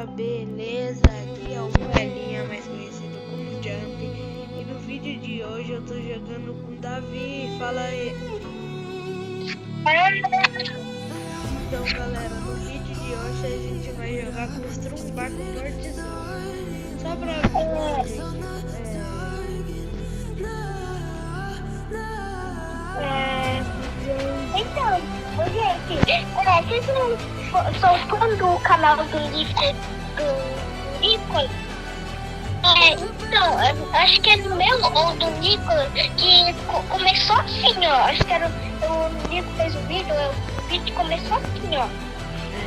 galera, beleza? Aqui é o Moelinha, mais conhecido como Jump. E no vídeo de hoje eu tô jogando com o Davi. Fala aí. Então galera, no vídeo de hoje a gente vai jogar contra um barco por tesouro. Só pra avisar, gente. Então, gente, vocês não são fã do canal do Nicolas? Então, acho que é no meu ou do Nicolas que começou assim, ó. Acho que era o Nicolas fez o vídeo começou assim, ó.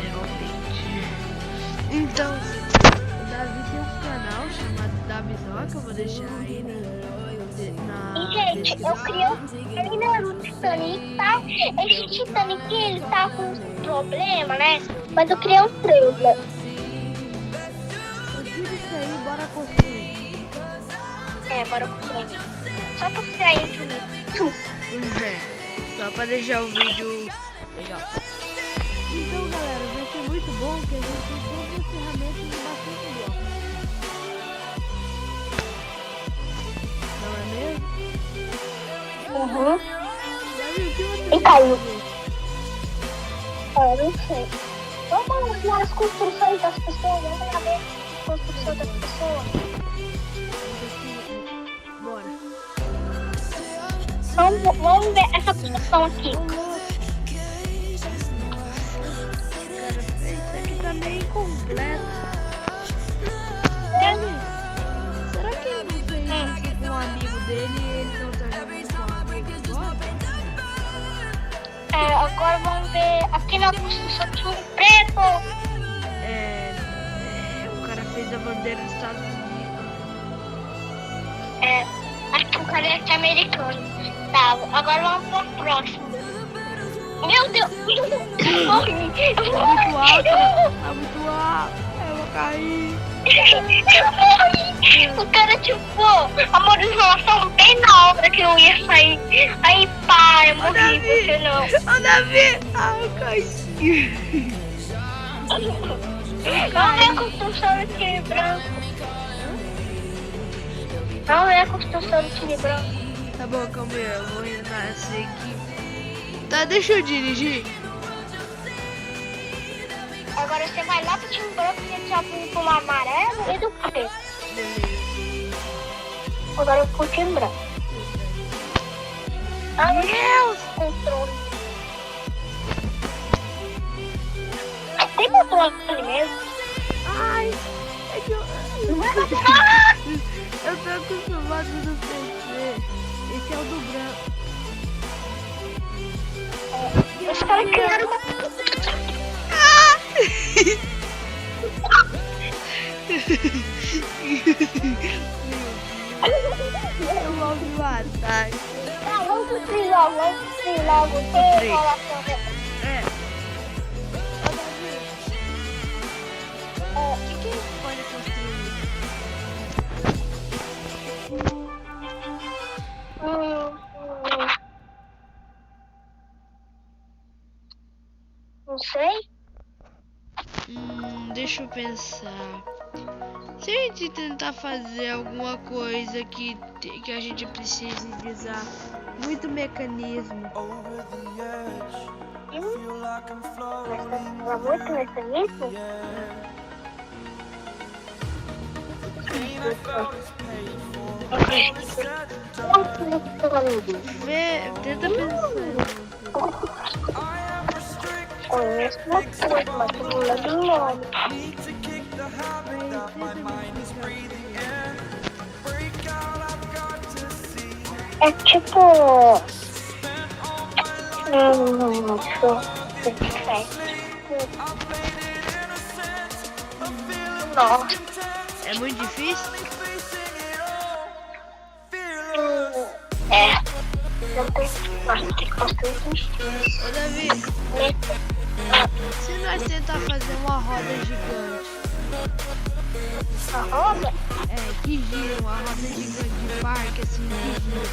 Realmente. Então, o Davi tem um canal chamado Davizó, que eu vou deixar aí E, gente, eu criei o Titanic, tá? Esse Titanic, ele tá com um problema, né? Mas eu criei um trailer. Tira isso aí, bora construir. Bora construir. Só pra criar isso. Só pra deixar o vídeo legal. Então, galera, vai ser muito bom que a gente tem todas as ferramentas e bastante bloco. Não é mesmo? E caiu. Não sei. Vamos ver as construções das pessoas. Vamos lá ver as construções das pessoas. Bora. Vamos ver essa construção aqui. Cara, isso aqui tá meio incompleto. Será que ele não fez isso com um amigo dele e ele não tá jogando com um amigo agora? Agora vamos ver aqui na construção de um preto. O cara fez a bandeira dos Estados Unidos. Aqui o cara é americano. Tá, agora vamos pro próximo. Meu Deus, eu morri. Tá muito alto, tá muito alto. Eu vou cair. Eu morri. O cara tipo, amor de relação bem na hora que eu ia sair. Aí pá, eu morri, você não. Ô Davi! Eu caí. Não é a construção do time branco. Não é a construção do time branco. Tá bom, calma aí, eu vou entrar essa aqui. Tá, deixa eu dirigir. Agora você vai lá pro time branco e já pro amarelo e do preto. Beleza. Agora eu pro time branco. Ai, meu Deus! Controle. Tem controle ali mesmo? Ai, é que eu tô acostumado no PC. Esse é o do branco. Os caras criaram uma... Eu vou me matar. Vamos construir logo. Tem enrolação. O que a gente pode construir? Não sei. Deixa eu pensar. Se a gente tentar fazer alguma coisa que a gente precise usar muito mecanismo. Mas muito mecanismo? Tenta pensar. Conheço uma coisa, mas não lembro o nome. É tipo... deixa eu ver. Nossa. É muito difícil? Não tem que construir Ô Davi, se nós tentar fazer uma roda gigante. a roda? Que gira, uma roda gigante de parque, assim, que gira.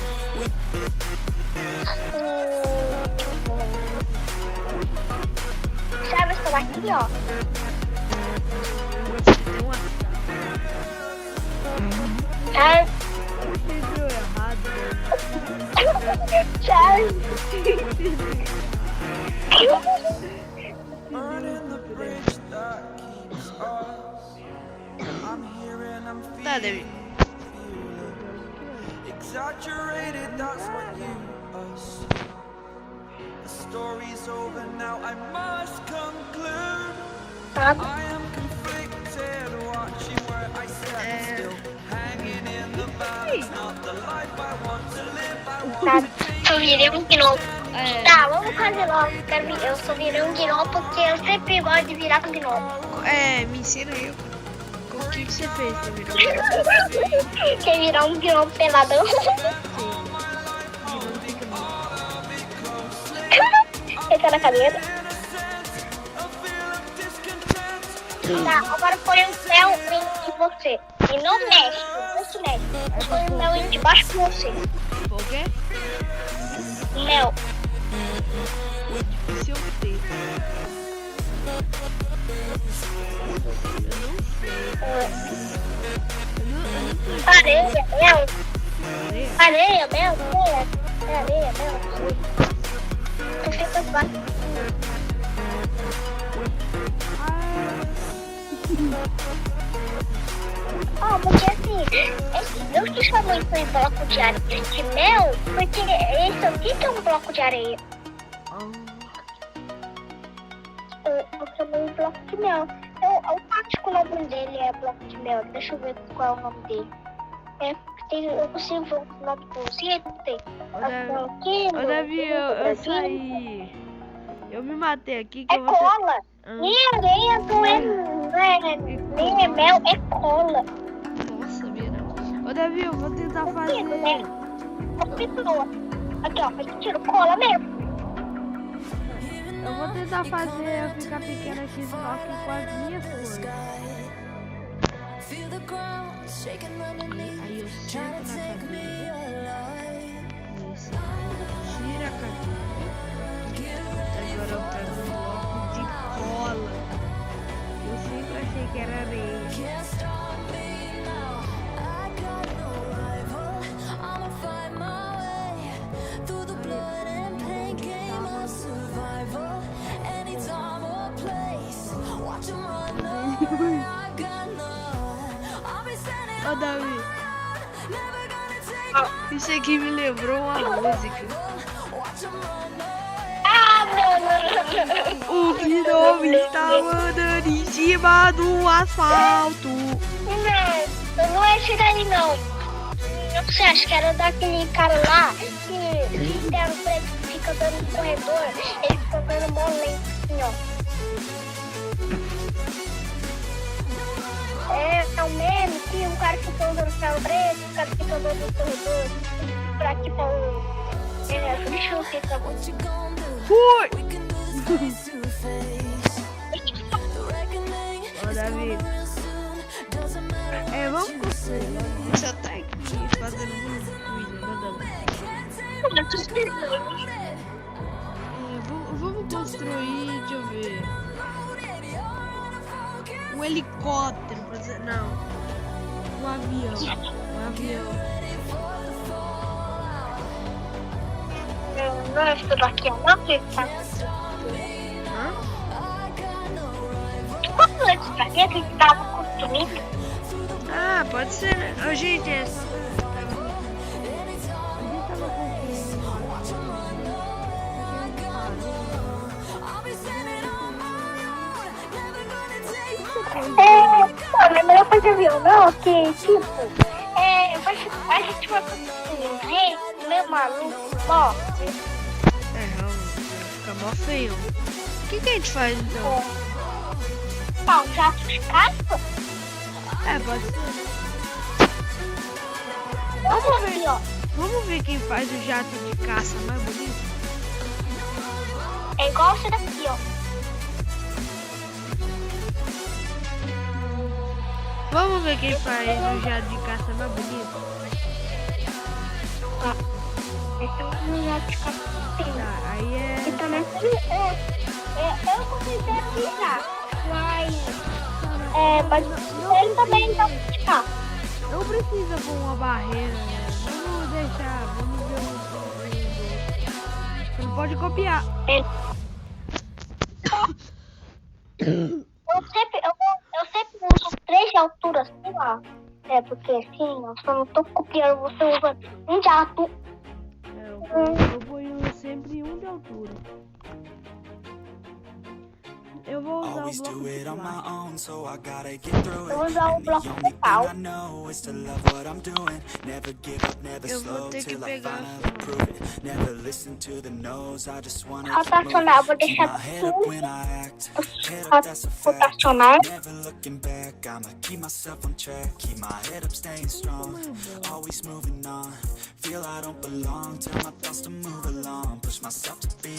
Sabe essa daqui, ó? Entendeu errado, né? Tá, David. Exaggerated, that's what you assume. The story's over now, I must conclude. I am conflicted, watching where I stand still, hanging in the balance, not the life I want to live. I want to Eu virei um gnomo. É, Tá, vamos fazer logo. Eu só virei um gnomo porque eu sempre gosto de virar com gnomo. me ensina aí. O que você fez, David? Quer virar um gnomo peladão? Fica na cadeira. Tá, agora põe o céu em você. E não mexe, não se mexe. Põe o mel de baixo com você. O quê? Mel. Se eu ter. Eu não sei. Areia, mel. Areia? Areia, mel. Areia, mel. Eu sei quanto vai. Porque assim, eu que chamou isso em bloco de areia de mel, porque esse aqui que é um bloco de areia. Eu chamei em bloco de mel. Eu acho que o nome dele é bloco de mel. Deixa eu ver qual é o nome dele. Eu consigo ver o nome do você, não tem. Ô, Davi, eu saí. Eu me matei aqui que É eu vou cola. Nem areia não é nem é mel, é cola. Nossa, vira. Ô, Davi, eu vou tentar fazer. Né? Aqui, ó, mas tiro cola mesmo. Eu vou tentar fazer eu ficar pequena aqui só que com as minhas coisas. Aí eu sento na cadeira. Isso. Tira a cadeira. Agora eu pego um bloco de cola. Eu sempre achei que era areia. Ô, Davi, isso aqui me lembrou uma música. O gnomo está andando em cima do asfalto. Não é esse daí não. Você acha que era daquele cara lá que deram pra ele que fica andando no corredor? Ele fica andando mó lento assim, ó. É o meme que um cara fica andando no carro preto, um cara fica andando no corredor, pra tipo deixa eu ver pra você. Fui! Ô, Davi. Vamos construir. Você tá aqui fazendo muito coisa, né, vamos construir, deixa eu ver. Um helicóptero, pra dizer, não. Um avião. Não é tudo aqui, não acredito. Quando eu disse pra mim, que estava construindo. Ah, pode ser, né? Ô, gente, é só... Mano, é melhor fazer avião, não? Que, tipo, a gente vai fazer um rei meio maluco, ó. Fica mó feio. O que a gente faz, então? Um jato de caça? Pode ser. Vamos ver, ó. Vamos ver quem faz o jato de caça mais bonito? É igual esse daqui, ó. Vamos ver quem faz o jato de caça mais bonito? Esse é um jato de caça. Tá, aí é... E também eu comecei a pisar, mas ele também não de caça. Não precisa pôr uma barreira, né? Vamos deixar, vamos ver Você não pode copiar. Eu sempre uso 3 de altura, assim, ó. É, porque assim, eu só não tô copiando, você usa 1 de altura. Eu ponho sempre 1 de altura. Eu vou usar o bloco de plástico. Eu vou usar o bloco de pau. Eu vou ter que pegar Rotacionar, eu vou deixar tudo rotacionar.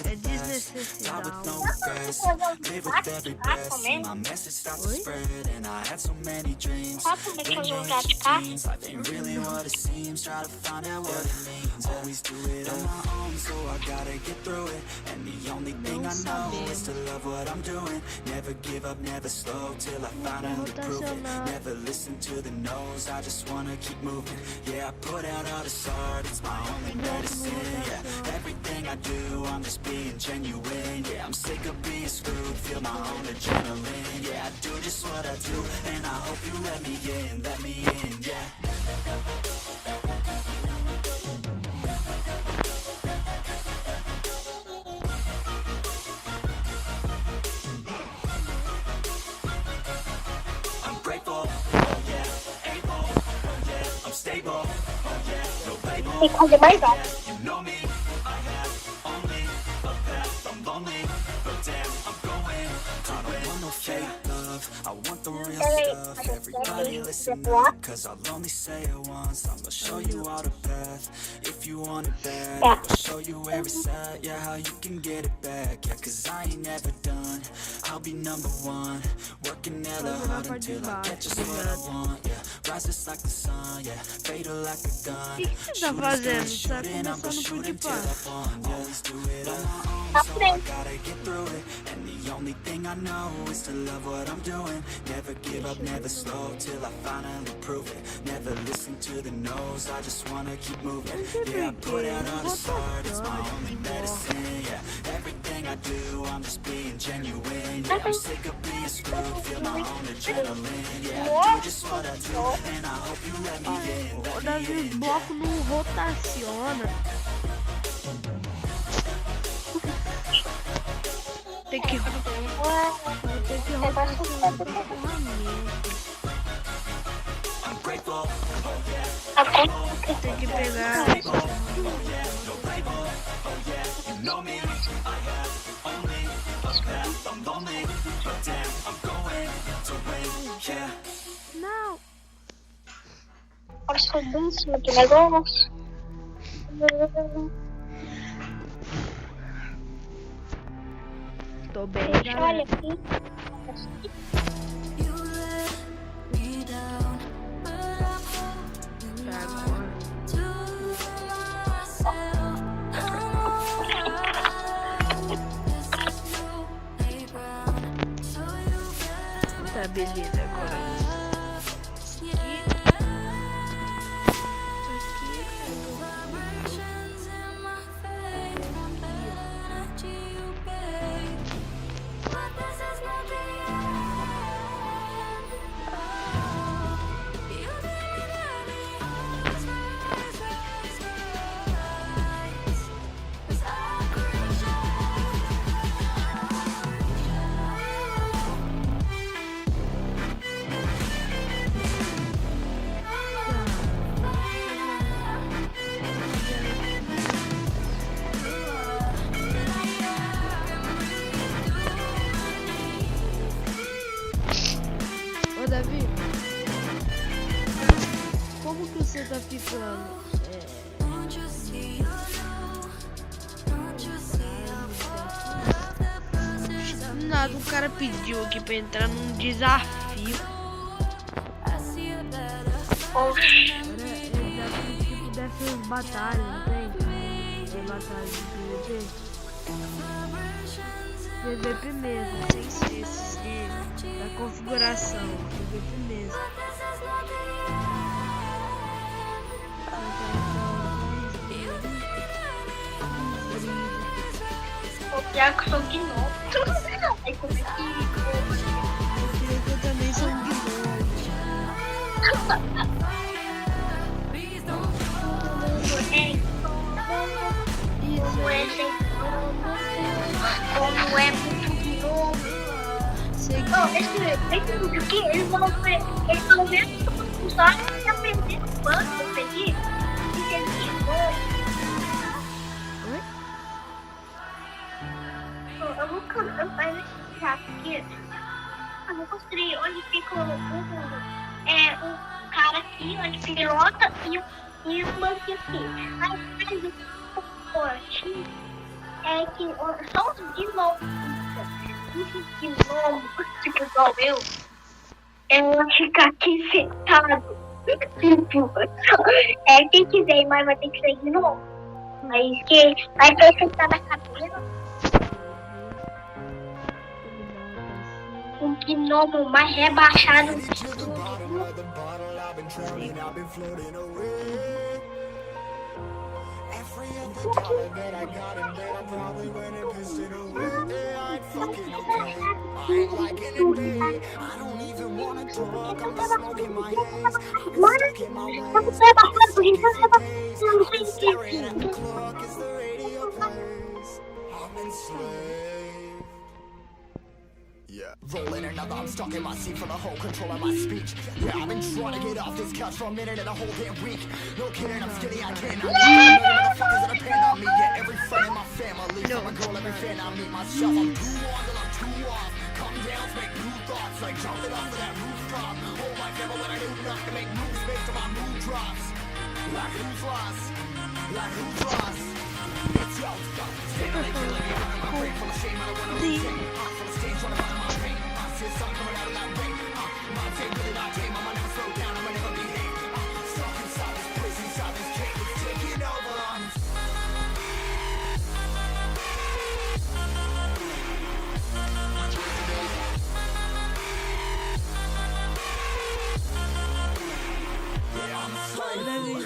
É desnecessário. Everything I do, I'm just being genuine. Yeah, I'm sick of being screwed, feel my own adrenaline. Yeah, I do just what I do, and I hope you let me in, yeah. I'm grateful, oh yeah, able, oh yeah, I'm stable, oh yeah, no label. Tem que fazer mais alto. You know me, I have only a path. I'm lonely, but damn, I'm going to win. I don't want no fake love, I want the real stuff. Everybody listen up, cause I'll only say it once. I'ma show you all the path, if you want it bad. I'll show you where it's at, yeah, how you can get it back. Yeah, cause I ain't never done, I'll be #1. Working hella hard until I get just what I want. Yeah, rises like the sun, yeah, fatal like a gun. O que você tá fazendo? Você tá começando por de paz. So I gotta get through it, and the only thing I know is to love what I'm doing. Never give up, never slow, till I finally prove it. Never listen to the no's, I just wanna keep moving. Yeah, I put out all this art, it's my only medicine. Yeah, everything I do, I'm just being genuine. Yeah, I'm sick of being screwed, feel my own adrenaline. Yeah, I do just what I do, and I hope you let me in. O Davi, o bloco não rotaciona. Tem que rotacionar o tem que pegar. Não. Olha só bem em cima do negócio. Tô bem, Olha galera. aqui. Tá agora. Tá, beleza, agora. Ô Davi, como que você tá ficando? Nada, o cara pediu aqui pra entrar num desafio. Ele dá tipo dessas batalhas, não tem? Tem batalha de PVP. PVP mesmo, tem que ser esse da configuração, PVP mesmo. O pior que eu sou gnomo. Aí como é que... Eu também sou um gnomo. Como é muito gnomo. Não, esse vídeo aqui, eles vão ver só e aprender o banco, eu pedi. E eles gnomo. Eu vou explicar aqui. Eu vou construir onde fica um cara aqui, onde pilota e um banco aqui. Aí faz um forte. É que só os gnomos, esses gnomos, tipo igual eu fica aqui sentado. Tipo, quem quiser ir mais vai ter que ser gnomo. Aí vai ter que sentar na cadeira. Um gnomo mais rebaixado de tudo. Yeah. Rolling another, I'm stuck in my seat for the whole control of my speech. Yeah, I've been trying to get off this couch for a minute and a whole damn week. No kidding, I'm skinny, I cannot. Motherfuckers that depend on me. Yeah, every friend in my family. From a girl, every fan I meet myself. I'm too on till I'm too off. Come down, make new thoughts, like jumping off of that rooftop. Oh my God, when I do nothing, make moves based on my mood drops. Like who's lost? Like who's lost? It's your stuff. Standing there killing me. I'm brain full of shame, I don't want to lose it. I'm full of stage, trying to find my pain. I see the sun coming out of that rain. My team really not tame. I'ma never slow down, I'ma never behave. Stuck inside this place, inside this cave. It's taking over. Yeah, I'm a slave.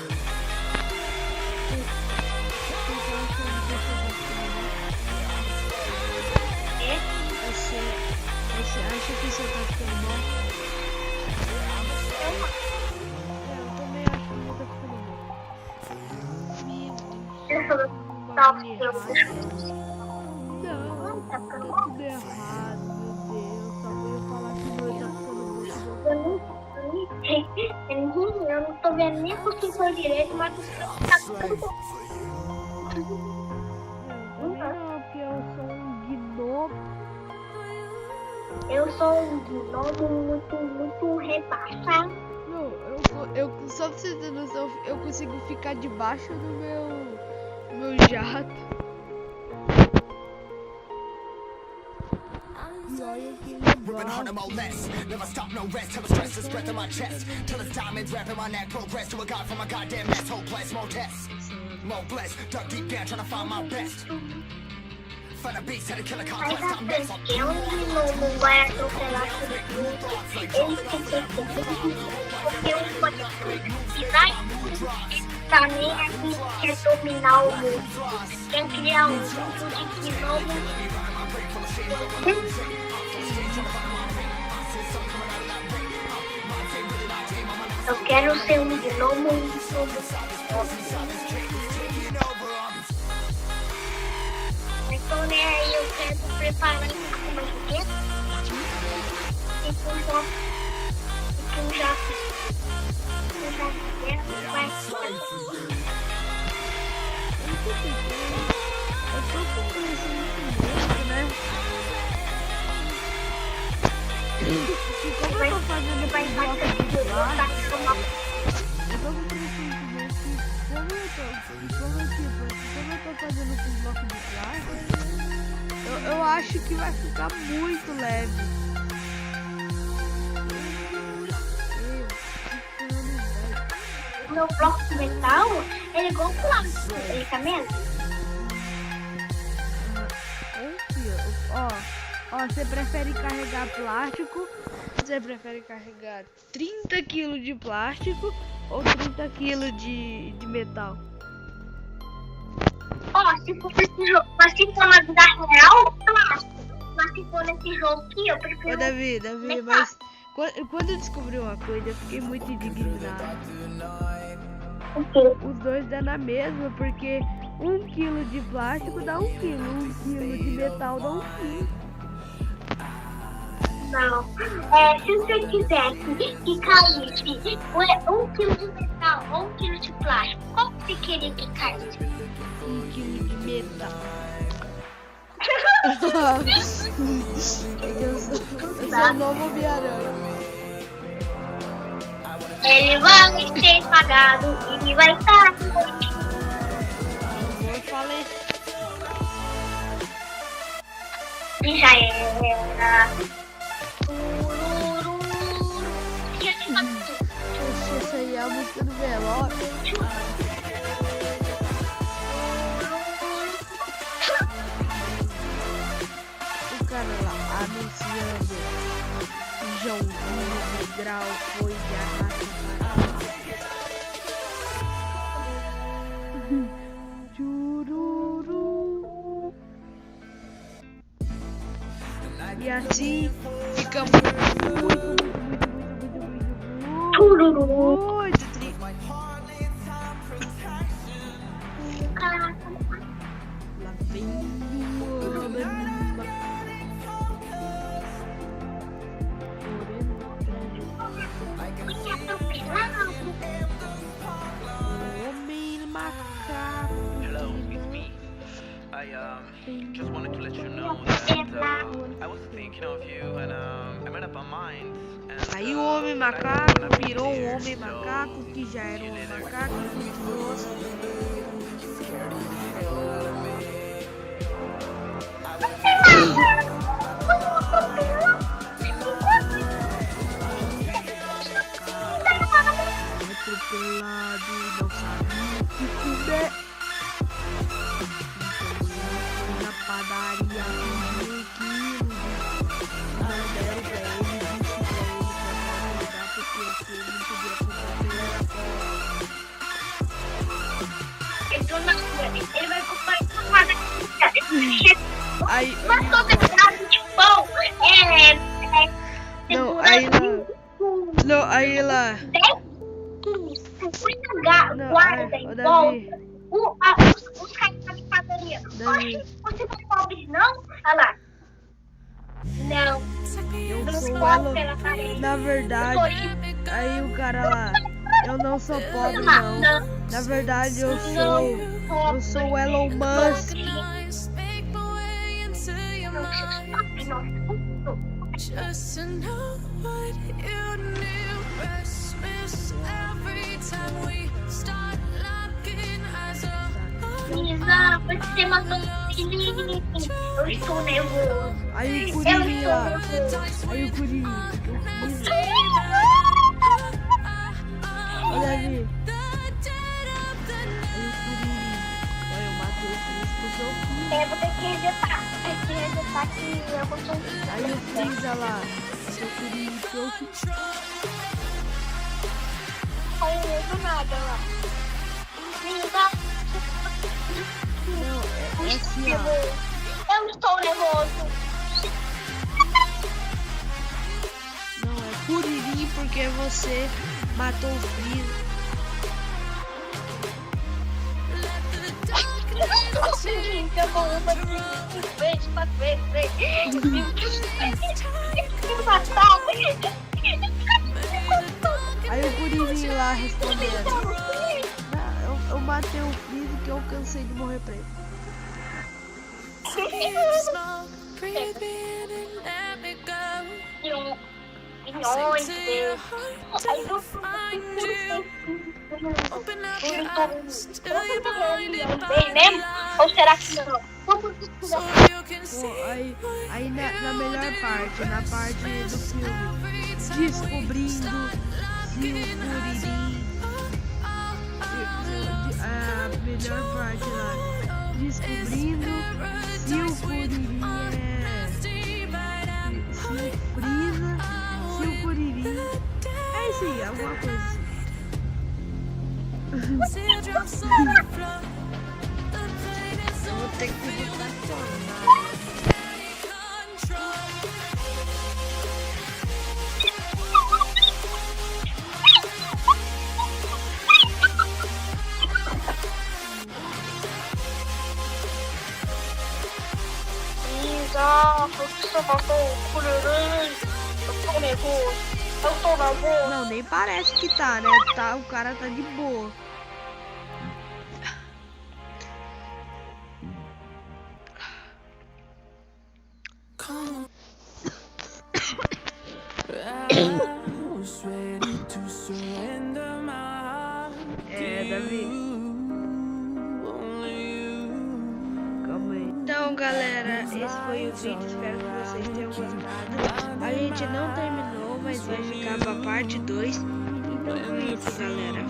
Você acha que você tá ficando bom? Eu também acho que você tá ficando bom. Não, tá tudo errado, meu Deus. Só vou falar que o meu tá ficando bom. Eu não tô vendo nem por que foi direito, mas tá ficando bom. Não, porque eu sou um gnomo. Eu sou um gnomo muito rebaixado. Não, eu só pra você ter noção, eu consigo ficar debaixo do meu jato. E olha que Ripping harder, more less. Never stop, no rest. Till the stress is breath in my chest. Till it's diamonds wrapping my neck. Progress to a god from a goddamn mess. Hopeless, more tests. More blessed. Dug deep down, trying to find my best. Find a beast, had to kill a complex. Mas I'm next. que um gnomo vai atropelar todo mundo. Ele tem que ser porque um pode tá nem aqui quer dominar o mundo. Quer criar um mundo de gnomo. Eu quero ser um gnomo Então, né, aí eu quero preparar uma etiqueta e tu já vai eu tô com conhecimento, né? E como eu tô fazendo vai bloco de plástico, eu tô com conhecimento que como eu tô fazendo com bloco de plástico, eu acho que vai ficar muito leve. O meu bloco de metal, ele é igual plástico, ele tá mesmo? Ó, você prefere carregar plástico? Você prefere carregar 30 kg de plástico ou 30 kg de metal? Ó, se for nesse jogo, mas se for na vida real, plástico. Mas se for nesse jogo aqui, eu prefiro. Ô, Davi, mas quando eu descobri uma coisa, eu fiquei muito indignado. Os dois dão na mesma, porque 1 quilo de plástico dá 1 quilo, 1 quilo de metal dá 1 quilo. Não. Se você quisesse que caísse 1 quilo de metal ou 1 quilo de plástico, qual você queria que caísse? 1 quilo de metal. Eu sou o novo Homem-Aranha. Ele vai ser pagado e vai estar. Eu falei. E já era. Essa aí é a música do velório. O cara lá anunciando Jogando de grau foi de arrasto. Chururu. E assim ficamos muito triste. Lá vem o homem. Macaco. Hello, it's me. I just wanted to let you know that I was thinking of you and I made up my mind. Aí o homem macaco virou um homem macaco que já era um homem macaco e continuou. Atropelado, não sabia o que comer. Então na padaria com 1 quilo. Não deram pra ele, disse pra ele pra não ajudar porque ele não podia comprar. Ele vai comprar uma Aí, mas todo pedaço de pão não, aí lá. Não, aí lá. 50 guarda em volta. Os caras de padaria. Oxe, você não é pobre não? Olha lá. Não. Eu Não sou posso ela. pela parede. Na verdade, aí o cara lá. Eu não sou pobre não. Na verdade, eu sou o Elon Musk. Just to know what you knew. Restless every time we start looking as a Lisa, você matou o filhinho. Eu estou nervoso. Aí o Curirim lá. Aí o Curirim. Olha ali. Aí o Curirim. Olha, eu matei o Curirim porque eu fiz. Eu vou ter que resetar. Tem que resetar aqui. Eu vou ter. Aí o Freeza lá. O Curirim que eu fiz. Aí eu não nada lá. Lisa. Não, é assim, ó. Eu estou nervoso. Não, é Curirim porque você matou o Freeza. Gente, eu vou beijo pra ver. Aí o Curirim lá respondendo. Eu matei o Freeza que eu cansei de morrer pra ele. Milhões de vezes. Mesmo? Ou será que não? Aí na melhor parte, na parte do filme, descobrindo se o Curirim. A melhor parte lá, descobrindo se o Curirim se o Curirim é isso aí, alguma coisa assim. tem que botar fora. Não, nem parece que tá, né? Tá, o cara tá de boa. Davi. Calma aí. Então, galera, esse foi o vídeo. Espero que vocês tenham gostado. A gente não terminou, mas vai ficar pra parte 2. Então foi isso, galera.